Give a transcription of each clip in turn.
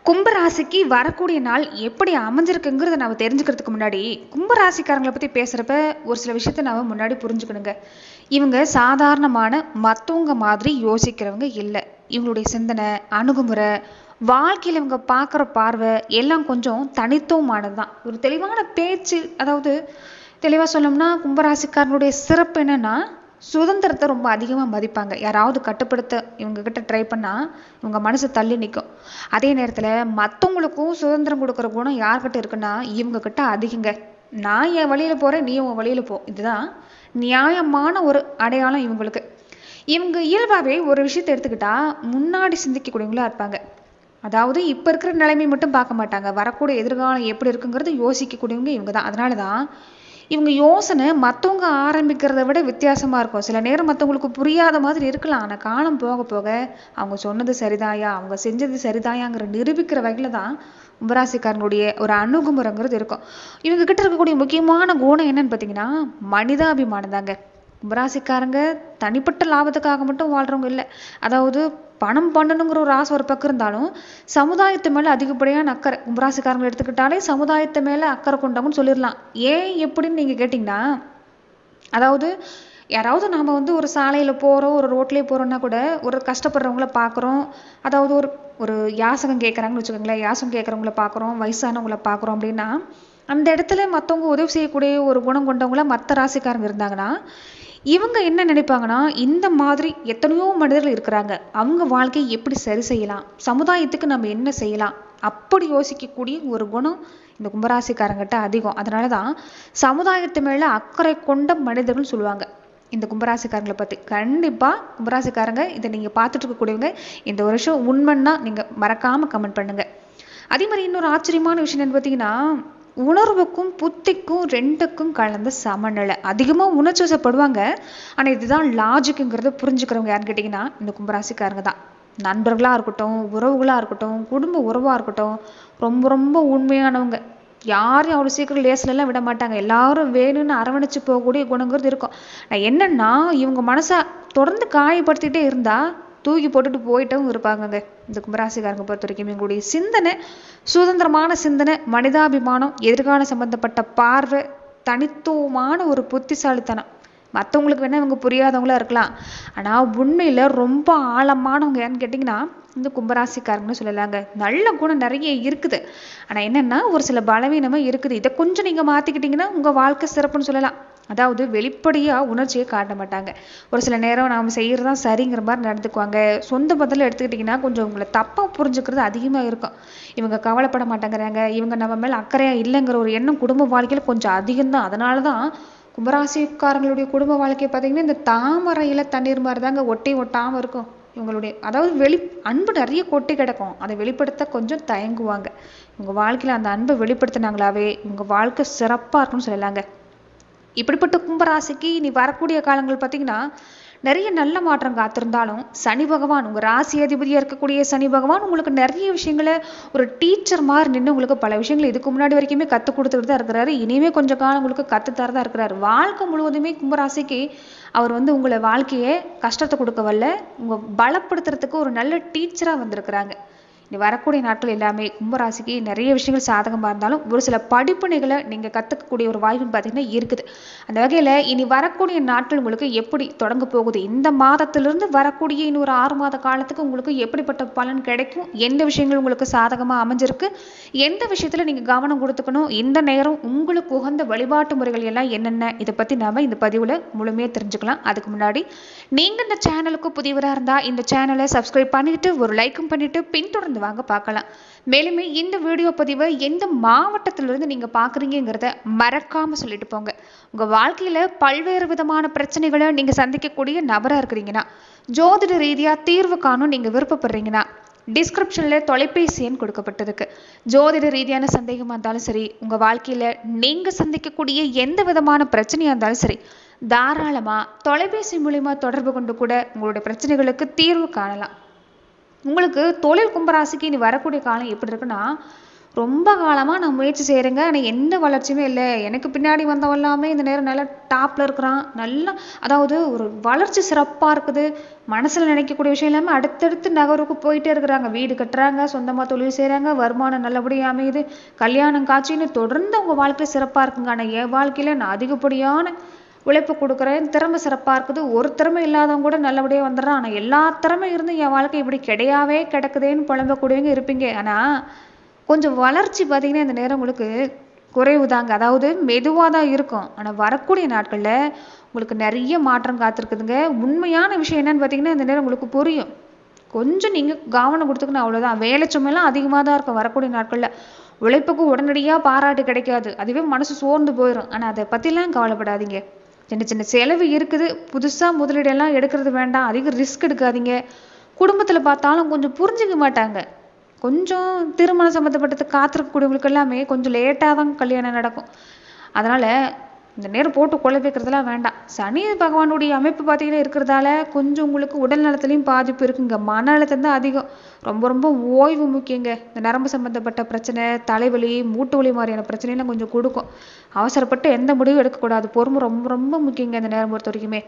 கும்பராசிக்கு வரக்கூடிய நாள் எப்படி அமைஞ்சிருக்குங்கிறத நம்ம தெரிஞ்சுக்கிறதுக்கு முன்னாடி கும்பராசிக்காரங்களை பற்றி பேசுகிறப்ப ஒரு சில விஷயத்த நம்ம முன்னாடி புரிஞ்சுக்கணுங்க. இவங்க சாதாரணமான மற்றவங்க மாதிரி யோசிக்கிறவங்க இல்லை. இவங்களுடைய சிந்தனை, அணுகுமுறை, வாழ்க்கையில் இவங்க பார்க்குற பார்வை எல்லாம் கொஞ்சம் தனித்துவமானது தான். ஒரு தெளிவான பேச்சு, அதாவது தெளிவாக சொல்லணும்னா கும்பராசிக்காரனுடைய சிறப்பு என்னன்னா சுதந்திரத்தை ரொம்ப அதிகமாக மதிப்பாங்க. யாராவது கட்டுப்படுத்த இவங்ககிட்ட ட்ரை பண்ணால் இவங்க மனசு தள்ளி நிற்கும். அதே நேரத்தில் மற்றவங்களுக்கும் சுதந்திரம் கொடுக்குற குணம் யார்கிட்ட இருக்குன்னா இவங்கக்கிட்ட அதிகங்க. நான் என் வழியில் போகிறேன், நீ உன் வழியில் போ, இதுதான் நியாயமான ஒரு அடையாளம் இவங்களுக்கு. இவங்க இயல்பாகவே ஒரு விஷயத்தை எடுத்துக்கிட்டா முன்னாடி சிந்திக்கக்கூடியவங்களா இருப்பாங்க. அதாவது இப்போ இருக்கிற நிலைமை மட்டும் பார்க்க மாட்டாங்க, வரக்கூடிய எதிர்காலம் எப்படி இருக்குங்கிறது யோசிக்கக்கூடியவங்க இவங்க தான். அதனால தான் இவங்க யோசனை மற்றவங்க ஆரம்பிக்கிறத விட வித்தியாசமாக இருக்கும். சில நேரம் மற்றவங்களுக்கு புரியாத மாதிரி இருக்கலாம், ஆனால் காலம் போக போக அவங்க சொன்னது சரிதாயா, அவங்க செஞ்சது சரிதாயாங்கிற நிரூபிக்கிற வகையில் தான் கும்பராசிக்காரனுடைய ஒரு அணுகுமுறைங்கிறது இருக்கும். இவங்க கிட்ட இருக்கக்கூடிய முக்கியமான குணம் என்னன்னு பார்த்தீங்கன்னா மனிதாபிமானம் தாங்க. கும்பராசிக்காரங்க தனிப்பட்ட லாபத்துக்காக மட்டும் வாழ்கிறவங்க இல்லை. அதாவது பணம் பண்ணணுங்கிற ஒரு ஆசை ஒரு பக்கம் இருந்தாலும் சமுதாயத்து மேலே அதிகப்படியான அக்கறை. கும்பராசிக்காரங்களை எடுத்துக்கிட்டாலே சமுதாயத்து மேலே அக்கறை கொண்டவங்கன்னு சொல்லிடலாம். ஏன் எப்படின்னு நீங்கள் கேட்டிங்கன்னா, அதாவது யாராவது நாம் வந்து ஒரு சாலையில் போகிறோம், ஒரு ரோட்லேயே போகிறோன்னா கூட ஒரு கஷ்டப்படுறவங்கள பார்க்குறோம். அதாவது ஒரு ஒரு யாசகம் கேட்குறாங்கன்னு வச்சுக்கோங்களேன், யாசகம் கேட்குறவங்கள பார்க்குறோம், வயசானவங்கள பார்க்குறோம் அப்படின்னா அந்த இடத்துல மற்றவங்க உதவி செய்யக்கூடிய ஒரு குணம் கொண்டவங்கள மற்ற ராசிக்காரங்க இருந்தாங்கன்னா இவங்க என்ன நினைப்பாங்கன்னா, இந்த மாதிரி எத்தனையோ மனிதர்கள் இருக்கிறாங்க, அவங்க வாழ்க்கையை எப்படி சரி செய்யலாம், சமுதாயத்துக்கு நம்ம என்ன செய்யலாம், அப்படி யோசிக்கக்கூடிய ஒரு குணம் இந்த கும்பராசிக்காரங்கிட்ட அதிகம். அதனால தான் சமுதாயத்து மேலே அக்கறை கொண்ட மனிதர்கள் சொல்லுவாங்க இந்த கும்பராசிக்காரங்களை பற்றி. கண்டிப்பாக கும்பராசிக்காரங்க இதை நீங்கள் பார்த்துட்டு இருக்கக்கூடியவங்க இந்த வருஷம் உண்மைன்னா நீங்கள் மறக்காமல் கமெண்ட் பண்ணுங்கள். அதே மாதிரி இன்னொரு ஆச்சரியமான விஷயம் என்னன்னு பார்த்தீங்கன்னா, உணர்வுக்கும் புத்திக்கும் ரெண்டுக்கும் கலந்த சமநிலை. அதிகமாக உணர்ச்சி வசப்படுவாங்க, ஆனால் இதுதான் லாஜிக்குங்கிறத புரிஞ்சுக்கிறவங்க யாருன்னு கேட்டிங்கன்னா இந்த கும்பராசிக்காரங்க தான். நண்பர்களாக இருக்கட்டும், உறவுகளாக இருக்கட்டும், குடும்ப உறவாக இருக்கட்டும், ரொம்ப ரொம்ப உண்மையானவங்க. யாரையும் அவ்வளோ சீக்கிரம் லேஸ்லலாம் விட மாட்டாங்க. எல்லாரும் வேணும்னு அரவணைச்சு போகக்கூடிய குணங்கிறது இருக்கும். நான் என்னன்னா இவங்க மனசை தொடர்ந்து காயப்படுத்திகிட்டே இருந்தால் தூக்கி போட்டுட்டு போயிட்டவும் இருப்பாங்கங்க. இந்த கும்பராசிக்காரங்க பொறுத்த வரைக்கும் எங்களுடைய சிந்தனை சுதந்திரமான சிந்தனை, மனிதாபிமானம், எதிர்காலம் சம்பந்தப்பட்ட பார்வை, தனித்துவமான ஒரு புத்திசாலித்தனம். மற்றவங்களுக்கு வேணால் இவங்க புரியாதவங்களா இருக்கலாம், ஆனால் உண்மையில் ரொம்ப ஆழமானவங்க யாருன்னு கேட்டிங்கன்னா இந்த கும்பராசிக்காரங்கன்னு சொல்லலாங்க. நல்ல குணம் நிறைய இருக்குது, ஆனால் என்னென்னா ஒரு சில பலவீனமும் இருக்குது. இதை கொஞ்சம் நீங்கள் மாற்றிக்கிட்டிங்கன்னா உங்கள் வாழ்க்கை சிறப்புன்னு சொல்லலாம். அதாவது வெளிப்படையாக உணர்ச்சியை காட்ட மாட்டாங்க. ஒரு சில நேரம் நாம் செய்கிறதான் சரிங்கிற மாதிரி நடந்துக்குவாங்க. சொந்த பதில் எடுத்துக்கிட்டிங்கன்னா கொஞ்சம் உங்களை தப்பாக புரிஞ்சுக்கிறது அதிகமாக இருக்கும். இவங்க கவலைப்பட மாட்டேங்கிறாங்க, இவங்க நம்ம மேலே அக்கறையாக இல்லைங்கிற ஒரு எண்ணம் குடும்ப வாழ்க்கையில் கொஞ்சம் அதிகம்தான். அதனால தான் கும்பராசிக்காரங்களுடைய குடும்ப வாழ்க்கையை பார்த்தீங்கன்னா இந்த தாமரையில் தண்ணீர் மாதிரி தாங்க ஒட்டி ஒட்டாமல் இருக்கும். இவங்களுடைய அதாவது அன்பு நிறைய கொட்டி கிடக்கும், அதை வெளிப்படுத்த கொஞ்சம் தயங்குவாங்க. இவங்க வாழ்க்கையில் அந்த அன்பை வெளிப்படுத்தினாங்களாவே இவங்க வாழ்க்கை சிறப்பாக இருக்குன்னு சொல்லலாங்க. இப்படிப்பட்ட கும்பராசிக்கு இனி வரக்கூடிய காலங்கள் பார்த்தீங்கன்னா நிறைய நல்ல மாற்றம் காத்திருந்தாலும் சனி பகவான், உங்கள் ராசி அதிபதியாக இருக்கக்கூடிய சனி பகவான் உங்களுக்கு நிறைய விஷயங்களை ஒரு டீச்சர் மாதிரி நின்று உங்களுக்கு பல விஷயங்கள் இதுக்கு முன்னாடி வரைக்குமே கற்றுக் கொடுத்துட்டு தான் இருக்கிறாரு. இனிமே கொஞ்சம் காலம் உங்களுக்கு கற்றுத்தரதான் இருக்கிறாரு. வாழ்க்கை முழுவதுமே கும்பராசிக்கு அவர் வந்து உங்களை வாழ்க்கையை கஷ்டத்தை கொடுக்க வரல, உங்கள் பலப்படுத்துறதுக்கு ஒரு நல்ல டீச்சராக வந்திருக்கிறாங்க. இனி வரக்கூடிய நாட்கள் எல்லாமே கும்பராசிக்கு நிறைய விஷயங்கள் சாதகமாக இருந்தாலும் ஒரு சில படிப்பினைகளை நீங்கள் கற்றுக்கக்கூடிய ஒரு வாய்ப்பு பார்த்தீங்கன்னா இருக்குது. அந்த வகையில் இனி வரக்கூடிய நாட்கள் உங்களுக்கு எப்படி தொடங்க போகுது, இந்த மாதத்திலிருந்து வரக்கூடிய இன்னொரு 6 மாத காலத்துக்கு உங்களுக்கு எப்படிப்பட்ட பலன் கிடைக்கும், எந்த விஷயங்கள் உங்களுக்கு சாதகமாக அமைஞ்சிருக்கு, எந்த விஷயத்தில் நீங்கள் கவனம் கொடுத்துக்கணும், இந்த நேரம் உங்களுக்கு உகந்த வழிபாட்டு முறைகள் எல்லாம் என்னென்ன, இதை பற்றி நாம் இந்த பதிவில் முழுமையாக தெரிஞ்சுக்கலாம். அதுக்கு முன்னாடி நீங்கள் இந்த சேனலுக்கு புதியவராக இருந்தால் இந்த சேனலை சப்ஸ்கிரைப் பண்ணிவிட்டு ஒரு லைக்கும் பண்ணிவிட்டு பின்தொடர்ந்து வாங்க பார்க்கலாம். மேலுமே இந்த வீடியோ பதிவை எந்த மாவட்டத்திலிருந்து நீங்க பாக்குறீங்கிறத மறக்காம சொல்லிட்டு போங்க. உங்க வாழ்க்கையில பல்வேறு விதமான பிரச்சனைகளை நீங்க சந்திக்கக்கூடிய நபரா இருக்கிறீங்கன்னா, ஜோதிட ரீதியா தீர்வு காணும் நீங்க விருப்பப்படுறீங்கன்னா டிஸ்கிரிப்ஷன்ல தொலைபேசி எண் கொடுக்கப்பட்டிருக்கு. ஜோதிட ரீதியான சந்தேகமா இருந்தாலும் சரி, உங்க வாழ்க்கையில நீங்க சந்திக்கக்கூடிய எந்த விதமான பிரச்சனையா இருந்தாலும் சரி, தாராளமா தொலைபேசி மூலமா தொடர்பு கொண்டு கூட உங்களுடைய பிரச்சனைகளுக்கு தீர்வு காணலாம். உங்களுக்கு தொழில் கும்பராசிக்கு இனி வரக்கூடிய காலம் எப்படி இருக்குன்னா ரொம்ப காலமாக நான் முயற்சி செய்கிறேங்க, ஆனால் எந்த வளர்ச்சியுமே இல்லை. எனக்கு பின்னாடி வந்தவன் எல்லாமே இந்த நேரம் நல்லா டாப்பில் இருக்கிறான். நல்லா அதாவது ஒரு வளர்ச்சி சிறப்பாக இருக்குது. மனசில் நினைக்கக்கூடிய விஷயம் இல்லாமல் அடுத்தடுத்து நகருக்கு போயிட்டே இருக்கிறாங்க. வீடு கட்டுறாங்க, சொந்தமாக தொழில் செய்கிறாங்க, வருமானம் நல்லபடியாக அமையுது, கல்யாணம் காட்சின்னு தொடர்ந்து அவங்க வாழ்க்கை சிறப்பாக இருக்குங்க. ஆனால் என் வாழ்க்கையில் நான் அதிகப்படியான உழைப்பு கொடுக்குறேன், திறமை சிறப்பாக இருக்குது. ஒரு திறமை இல்லாதவங்க கூட நல்லபடியாக வந்துடுறான். ஆனால் எல்லா திறமை இருந்து என் வாழ்க்கை இப்படி கிடையாவே கிடக்குதேன்னு புலம்பக்கூடியவங்க இருப்பீங்க. ஆனால் கொஞ்சம் வளர்ச்சி பார்த்தீங்கன்னா இந்த நேரம் உங்களுக்கு குறைவு தாங்க. அதாவது மெதுவாக தான் இருக்கும். ஆனால் வரக்கூடிய நாட்களில் உங்களுக்கு நிறைய மாற்றம் காத்திருக்குதுங்க. உண்மையான விஷயம் என்னன்னு பார்த்தீங்கன்னா இந்த நேரம் உங்களுக்கு புரியும். கொஞ்சம் நீங்கள் கவனம் கொடுத்துக்கணும், அவ்வளோதான். வேலை சுமையெல்லாம் அதிகமாக தான் இருக்கும் வரக்கூடிய நாட்களில். உழைப்புக்கு உடனடியாக பாராட்டு கிடைக்காது, அதுவே மனசு சோர்ந்து போயிடும். ஆனால் அதை பற்றிலாம் கவலைப்படாதீங்க. சின்ன சின்ன செலவு இருக்குது, புதுசாக முதலீடெல்லாம் எடுக்கிறது வேண்டாம், அதிக ரிஸ்க் எடுக்காதீங்க. குடும்பத்தில் பார்த்தாலும் கொஞ்சம் புரிஞ்சிக்க மாட்டாங்க. கொஞ்சம் திருமணம் சம்மந்தப்பட்டது காத்திருக்கக்கூடியவங்களுக்கு எல்லாமே கொஞ்சம் லேட்டாக தான் கல்யாணம் நடக்கும். அதனால் இந்த நேரம் போட்டு குழப்பிக்கிறதுலாம் வேண்டாம். சனி பகவானுடைய அமைப்பு பார்த்தீங்கன்னா இருக்கிறதால கொஞ்சம் உங்களுக்கு உடல் நலத்துலையும் பாதிப்பு இருக்குங்க. மன அழுத்தம் தான் அதிகம். ரொம்ப ரொம்ப ஓய்வு முக்கியங்க. இந்த நரம்பு சம்மந்தப்பட்ட பிரச்சனை, தலைவலி, மூட்டு வலி மாதிரியான பிரச்சனைலாம் கொஞ்சம் கொடுக்கும். அவசரப்பட்டு எந்த முடிவும் எடுக்கக்கூடாது. பொறுமை ரொம்ப ரொம்ப முக்கியங்க இந்த நேரம் பொறுத்த வரைக்குமே.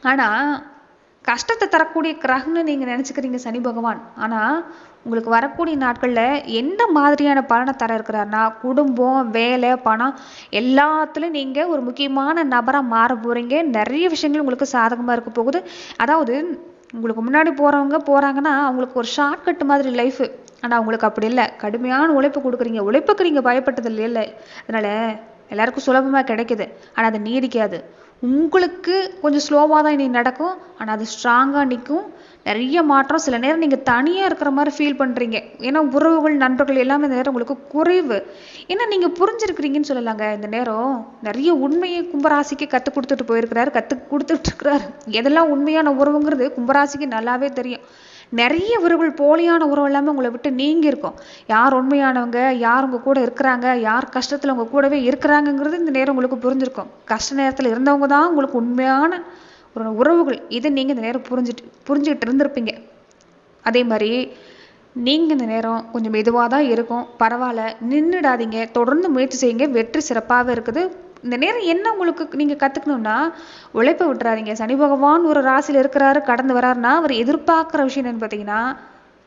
ஆனால் கஷ்டத்தை தரக்கூடிய கிரகம்னு நீங்கள் நினச்சிக்கிறீங்க சனி பகவான். ஆனால் உங்களுக்கு வரக்கூடிய நாட்களில் எந்த மாதிரியான பலனை தர இருக்கிறாருன்னா, குடும்பம், வேலை, பணம் எல்லாத்துலேயும் நீங்கள் ஒரு முக்கியமான நபராக மாற போகிறீங்க. நிறைய விஷயங்கள் உங்களுக்கு சாதகமாக இருக்க போகுது. அதாவது உங்களுக்கு முன்னாடி போகிறவங்க போகிறாங்கன்னா அவங்களுக்கு ஒரு ஷார்ட்கட் மாதிரி லைஃபு. ஆனால் அவங்களுக்கு அப்படி இல்லை. கடுமையான உழைப்பு கொடுக்குறீங்க. உழைப்புக்கு நீங்கள் பயப்பட்டது இல்லை. அதனால் எல்லாருக்கும் சுலபமாக கிடைக்குது. ஆனால் அது நீடிக்காது. உங்களுக்கு கொஞ்சம் ஸ்லோவாக தான் இனி நடக்கும். ஆனால் அது ஸ்ட்ராங்காக நிற்கும். நிறைய மாற்றம். சில நேரம் நீங்கள் தனியாக இருக்கிற மாதிரி ஃபீல் பண்ணுறீங்க. ஏன்னா உறவுகள், நண்பர்கள் எல்லாமே இந்த நேரம் உங்களுக்கு குறைவு. ஏன்னா நீங்கள் புரிஞ்சிருக்கிறீங்கன்னு சொல்லலாங்க. இந்த நேரம் நிறைய உண்மையை கும்பராசிக்கு கற்றுக் கொடுத்துட்டு போயிருக்கிறாரு, கற்றுக் கொடுத்துட்ருக்கிறாரு. எதெல்லாம் உண்மையான உறவுங்கிறது கும்பராசிக்கு நல்லாவே தெரியும். நிறைய உறவுகள், போலியான உறவு எல்லாமே உங்களை விட்டு நீங்கி இருக்கும். யார் உண்மையானவங்க, யார் உங்கள் கூட இருக்கிறாங்க, யார் கஷ்டத்தில் உங்கள் கூடவே இருக்கிறாங்கங்கிறது இந்த நேரம் உங்களுக்கு புரிஞ்சிருக்கும். கஷ்ட நேரத்தில் இருந்தவங்க தான் உங்களுக்கு உண்மையான ஒரு உறவுகள். இதை நீங்கள் இந்த நேரம் புரிஞ்சுக்கிட்டு இருந்திருப்பீங்க. அதே மாதிரி நீங்கள் இந்த நேரம் கொஞ்சம் மெதுவாக தான் இருக்கும். பரவாயில்ல, நின்றுடாதீங்க, தொடர்ந்து முயற்சி செய்யுங்க. வெற்றி சிறப்பாகவே இருக்குது. இந்த நேரம் என்ன உங்களுக்கு நீங்கள் கற்றுக்கணும்னா, உழைப்பை விட்டுறாதீங்க. சனி பகவான் ஒரு ராசியில் இருக்கிறாரு, கடந்து வராருன்னா அவர் எதிர்பார்க்குற விஷயம் என்னன்னு பார்த்தீங்கன்னா,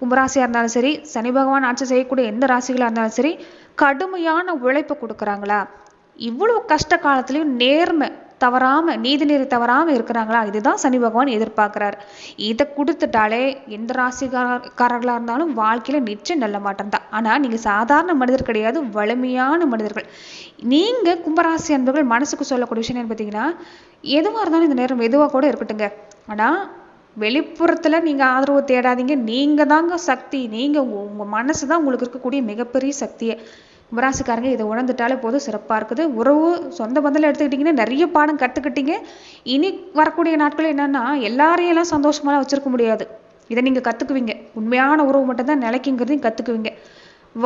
கும்பராசியாக இருந்தாலும் சரி, சனி பகவான் ஆட்சி செய்யக்கூடிய எந்த ராசிகளாக இருந்தாலும் சரி, கடுமையான உழைப்பை கொடுக்குறாங்களா, இவ்வளவு கஷ்ட காலத்துலேயும் நேர்மை தவறாமல், நீதிநெறி தவறாமல் இருக்கிறாங்களா, இதுதான் சனி பகவான் எதிர்பார்க்குறாரு. இதை கொடுத்துட்டாலே எந்த ராசிக்காரர்களாக இருந்தாலும் வாழ்க்கையில் நிச்சயம் நல்ல மாற்றம் தான். ஆனால் நீங்கள் சாதாரண மனிதர் கிடையாது, வலிமையான மனிதர்கள். நீங்கள் கும்பராசி அன்பர்கள் மனசுக்கு சொல்லக்கூடிய விஷயம் என்ன பார்த்தீங்கன்னா, எதுவாக இருந்தாலும் இந்த நேரம் மெதுவாக கூட இருக்கட்டுங்க. ஆனால் வெளிப்புறத்தில் நீங்கள் ஆதரவு தேடாதீங்க. நீங்கள் தாங்க சக்தி. நீங்கள் உங்கள் மனசு தான் உங்களுக்கு இருக்கக்கூடிய மிகப்பெரிய சக்தியை. கும்பராசிக்காரங்க இதை உணர்ந்துட்டாலே போதும், சிறப்பாக இருக்குது. உறவு, சொந்த பந்தத்தில் எடுத்துக்கிட்டிங்கன்னா நிறைய பாடம் கற்றுக்கிட்டீங்க. இனி வரக்கூடிய நாட்கள் என்னென்னா, எல்லாரையெல்லாம் சந்தோஷமாலாம் வச்சுருக்க முடியாது. இதை நீங்கள் கற்றுக்குவீங்க. உண்மையான உறவு மட்டும்தான் நிலைக்குங்கிறதையும் கற்றுக்குவீங்க.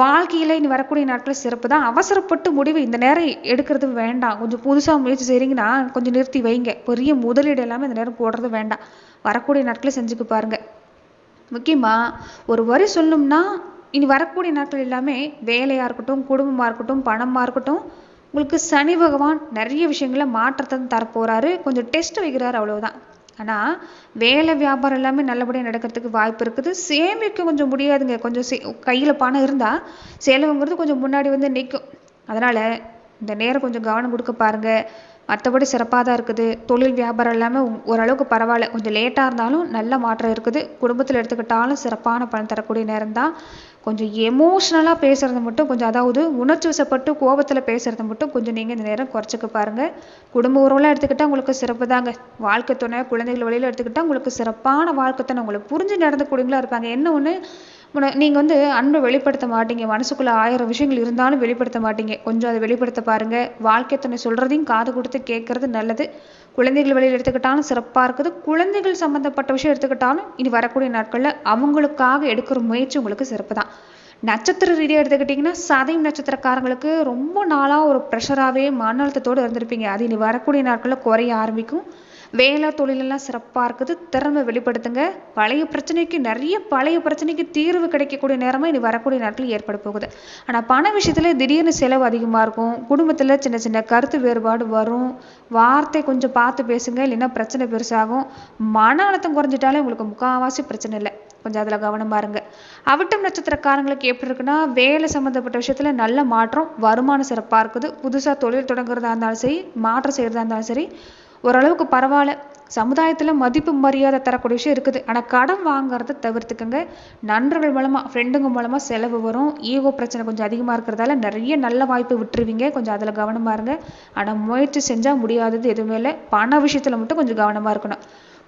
வாழ்க்கையில் இனி வரக்கூடிய நாட்கள் சிறப்பு தான். அவசரப்பட்டு முடிவு இந்த நேரம் எடுக்கிறது வேண்டாம். கொஞ்சம் புதுசாக முயற்சி செய்கிறீங்கன்னா கொஞ்சம் நிறுத்தி வைங்க. பெரிய முதலீடு எல்லாமே இந்த நேரம் போடுறது வேண்டாம். வரக்கூடிய நாட்களை செஞ்சுக்க பாருங்கள். முக்கியமாக ஒரு வரி சொல்லணும்னா, இனி வரக்கூடிய நாட்கள் எல்லாமே வேலையாக இருக்கட்டும், குடும்பமாக இருக்கட்டும், பணமாக இருக்கட்டும், உங்களுக்கு சனி பகவான் நிறைய விஷயங்கள மாற்றத்தை தரப்போகிறாரு. கொஞ்சம் டெஸ்ட் வைக்கிறாரு, அவ்வளவுதான். ஆனால் வேலை, வியாபாரம் எல்லாமே நல்லபடியாக நடக்கிறதுக்கு வாய்ப்பு இருக்குது. சேமிக்க கொஞ்சம் முடியாதுங்க. கொஞ்சம் கையில் பணம் இருந்தால் செலவுங்கிறது கொஞ்சம் முன்னாடி வந்து நிற்கும். அதனால் இந்த நேரம் கொஞ்சம் கவனம் கொடுக்க பாருங்கள். மற்றபடி சிறப்பாக தான் இருக்குது. தொழில், வியாபாரம் எல்லாமே ஓரளவுக்கு பரவாயில்ல. கொஞ்சம் லேட்டாக இருந்தாலும் நல்ல மாற்றம் இருக்குது. குடும்பத்தில் எடுத்துக்கிட்டாலும் சிறப்பான பலன் தரக்கூடிய நேரம் தான். கொஞ்சம் எமோஷ்னலாக பேசுகிறது மட்டும் கொஞ்சம், அதாவது உணர்ச்சி வசப்பட்டு கோபத்தில் பேசுகிறது மட்டும் கொஞ்சம் நீங்கள் இந்த நேரம் குறைச்சிக்க பாருங்கள். குடும்ப உறவுலாம் எடுத்துக்கிட்டால் உங்களுக்கு சிறப்பு தாங்க. வாழ்க்கை துணை, குழந்தைகள் வழியில் எடுத்துக்கிட்டால் உங்களுக்கு சிறப்பான வாழ்க்கை துணை, உங்களை புரிஞ்சு நடந்துக்கூடியவங்களா இருப்பாங்க. என்ன ஒன்று, நீங்கள் அன்பை வெளிப்படுத்த மாட்டீங்க. மனசுக்குள்ளே 1000 விஷயங்கள் இருந்தாலும் வெளிப்படுத்த மாட்டீங்க. கொஞ்சம் அதை வெளிப்படுத்த பாருங்கள். வாழ்க்கை துணை சொல்கிறதையும் காது கொடுத்து கேட்கறது நல்லது. குழந்தைகள் வழியில் எடுத்துக்கிட்டாலும் சிறப்பாக இருக்குது. குழந்தைகள் சம்மந்தப்பட்ட விஷயம் எடுத்துக்கிட்டாலும் இனி வரக்கூடிய நாட்களில் அவங்களுக்காக எடுக்கிற முயற்சி உங்களுக்கு சிறப்பு தான். நட்சத்திர ரீதியாக எடுத்துக்கிட்டிங்கன்னா, சதயம் நட்சத்திரக்காரங்களுக்கு ரொம்ப நாளாக ஒரு ப்ரெஷராகவே மன அழுத்தத்தோடு இருந்திருப்பீங்க. அது இனி வரக்கூடிய நாட்களில் குறைய ஆரம்பிக்கும். வேலை தொழிலெல்லாம் சிறப்பாக இருக்குது. திறமை வெளிப்படுத்துங்க. பழைய பிரச்சனைக்கு தீர்வு கிடைக்கக்கூடிய நேரமாக இனி வரக்கூடிய நாட்கள் ஏற்பட போகுது. ஆனால் பண விஷயத்தில் திடீர்னு செலவு அதிகமாக இருக்கும். குடும்பத்தில் சின்ன சின்ன கருத்து வேறுபாடு வரும். வார்த்தை கொஞ்சம் பார்த்து பேசுங்க, இல்லைன்னா பிரச்சனை பெருசாகும். மன அழுத்தம் குறைஞ்சிட்டாலே உங்களுக்கு முக்கால்வாசி பிரச்சனை இல்லை. கொஞ்சம் அதில் கவனமாக இருங்க. அவிட்டம் நட்சத்திரக்காரங்களுக்கு எப்படி இருக்குன்னா, வேலை சம்மந்தப்பட்ட விஷயத்தில் நல்ல மாற்றம், வருமானம் சிறப்பாக இருக்குது. புதுசாக தொழில் தொடங்குறதா இருந்தாலும் சரி, மாற்றம் செய்கிறதா இருந்தாலும் சரி, ஓரளவுக்கு பரவாயில்ல. சமுதாயத்தில் மதிப்பு மரியாதை தரக்கூடிய விஷயம் இருக்குது. ஆனால் கடன் வாங்குறத தவிர்த்துக்கங்க. நண்பர்கள் மூலமாக, ஃப்ரெண்டுங்க மூலமாக செலவு வரும். ஈகோ பிரச்சனை கொஞ்சம் அதிகமாக இருக்கிறதால நிறைய நல்ல வாய்ப்பு விட்டுருவீங்க. கொஞ்சம் அதில் கவனமாக இருங்க. ஆனால் முயற்சி செஞ்சால் முடியாதது எதுவுமே இல்லை. பண விஷயத்தில் மட்டும் கொஞ்சம் கவனமாக இருக்கணும்.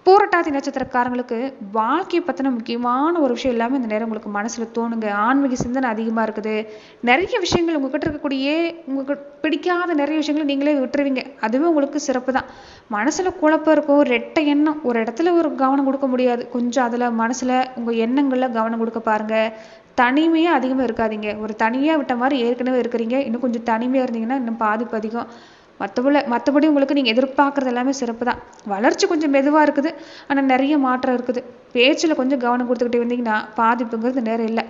பூரட்டாதி நட்சத்திரக்காரங்களுக்கு வாழ்க்கையை பற்றின முக்கியமான ஒரு விஷயம் எல்லாமே இந்த நேரம் உங்களுக்கு மனசில் தோணுங்க. ஆன்மீக சிந்தனை அதிகமாக இருக்குது. நிறைய விஷயங்கள் உங்ககிட்ட இருக்கக்கூடிய உங்களுக்கு பிடிக்காத நிறைய விஷயங்களை நீங்களே விட்டுருவீங்க. அதுவே உங்களுக்கு சிறப்பு தான். மனசில் குழப்பம் இருக்கும், ரெட்டை எண்ணம், ஒரு இடத்துல ஒரு கவனம் கொடுக்க முடியாது. கொஞ்சம் அதில் மனசில் உங்கள் எண்ணங்களில் கவனம் கொடுக்க பாருங்கள். தனிமையாக அதிகமாக இருக்காதீங்க. ஒரு தனியாக விட்ட மாதிரி ஏற்கனவே இருக்கிறீங்க. இன்னும் கொஞ்சம் தனிமையாக இருந்தீங்கன்னா இன்னும் பாதிப்பு அதிகம். மற்றபடி உங்களுக்கு நீங்கள் எதிர்பார்க்குறது எல்லாமே சிறப்பு தான். வளர்ச்சி கொஞ்சம் மெதுவாக இருக்குது. ஆனால் நிறைய மாற்றம் இருக்குது. பேச்சில் கொஞ்சம் கவனம் கொடுத்துக்கிட்டே வந்தீங்கன்னா பாதிப்புங்கிறது நேரம் இல்லை.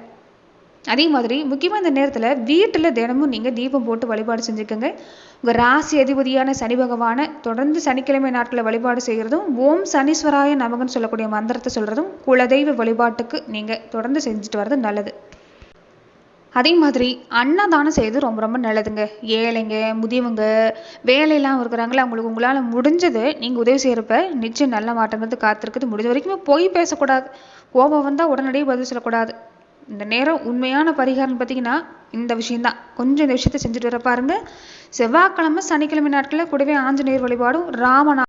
அதே மாதிரி முக்கியமாக இந்த நேரத்தில் வீட்டில் தினமும் நீங்கள் தீபம் போட்டு வழிபாடு செஞ்சுக்கோங்க. உங்கள் ராசி அதிபதியான சனி பகவானை தொடர்ந்து சனிக்கிழமை நாட்களில் வழிபாடு செய்கிறதும், ஓம் சனீஸ்வராய நமகன்னு சொல்லக்கூடிய மந்திரத்தை சொல்கிறதும், குலதெய்வ வழிபாட்டுக்கு நீங்கள் தொடர்ந்து செஞ்சுட்டு வர்றது நல்லது. அதே மாதிரி அன்னதானம் செய்வது ரொம்ப ரொம்ப நல்லதுங்க. ஏழைங்க, முதியவங்க, வேலையெல்லாம் இருக்கிறாங்களே, அவங்களுக்கு உங்களால் முடிஞ்சது நீங்கள் உதவி செய்கிறப்ப நிச்சயம் நல்ல மாற்றங்கிறது காத்திருக்குது. முடிஞ்ச வரைக்கும் பொய் பேசக்கூடாது. கோபம் வந்தால் உடனடியே பதில் சொல்லக்கூடாது. இந்த நேரம் உண்மையான பரிகாரம் பார்த்தீங்கன்னா இந்த விஷயம்தான். கொஞ்சம் இந்த விஷயத்தை செஞ்சுட்டு வர பாருங்க. செவ்வாய்க்கிழமை, சனிக்கிழமை நாட்களில் கூடவே ஆஞ்சநேயர் வழிபாடும், ராமநாம